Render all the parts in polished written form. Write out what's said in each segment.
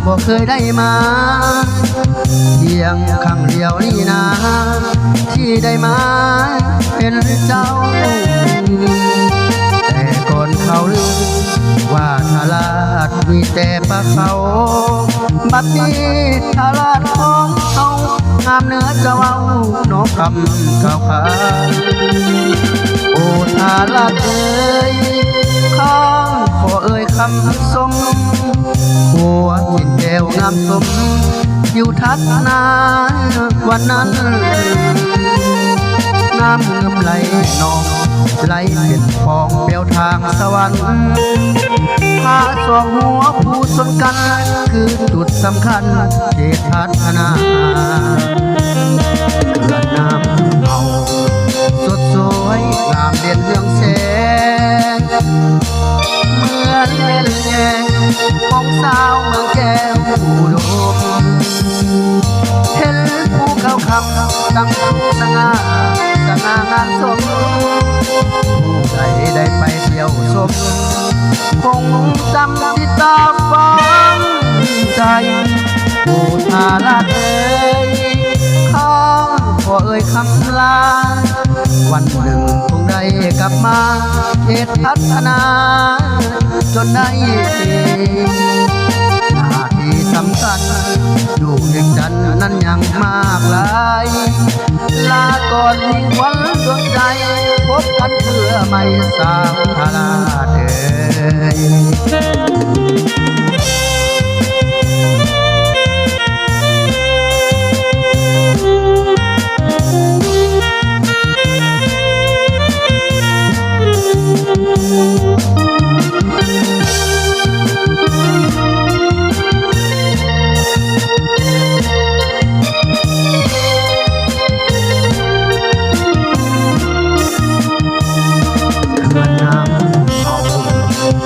บ่เคยได้มาเพียงครั้งเดียวนี่นะที่ได้มาเป็นเจ้าแต่ก่อนเขาลือว่าทาราชมีแต่ปลาเขาบัดนี้ทาราชของเขางามเนื้อจะเว้านกคำข่าวขาโอ้ทาราชเอ้ยข้างขอเอ่ยคำสมหัวจินแก้วงามสมอยู่ทัดนาวันนั้นน้ำเงื่อมไหลนองไหลเป็นฟองเปลวทางสวรรค์พาสองหัวผู้สนกันคือจุดสำคัญเขตพัฒนาเกิดน้ำเอาสดสวยงามเด่นเรืองแสงเหมือนเล่นแยงของสาวเมืองแก้วอุดมเห็นภูเขาคำตั้งสง่างามสมผู้ใดได้ไปเที่ยวชมคงจำที่ตาฟังใจผู้ทาราชเอ่ยข้าขอเอ่ยคำลาวันหนึ่งคงได้กลับมาเขตพัฒนาจนได้หน้าที่สำคัญอยู่เด็กจันนั้นยังมากหลายลาก่อนมีควันดวงใจพบกันเพื่อไม่สาวทาราชเอ่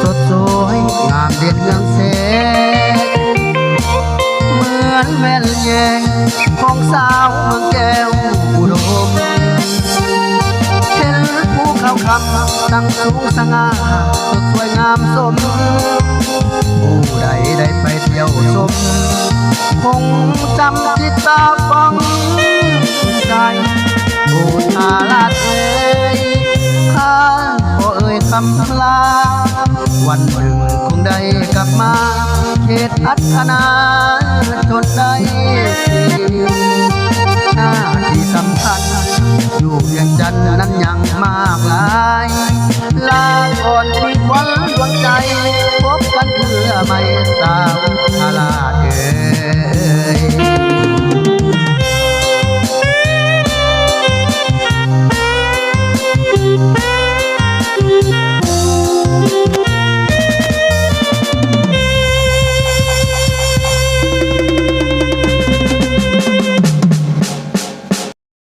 สดสวยงามเด่นเรืองแสงเหมือนแม่นแยงของสาวเมืองแก้วอุดมเห็นภูเขาคำตั้งสูงสง่าสดสวยงามสมผู้ใดได้ไปเที่ยวชมคงจำที่ตาฟังใจผู้ทาราชเอ่ยข้าขอเอ่ยคำลาวันหนึ่งคงได้กลับมาเขตพัฒนาจนได้หน้าที่สำคัญอยู่เวียงจันทน์นั้นยังมากหลา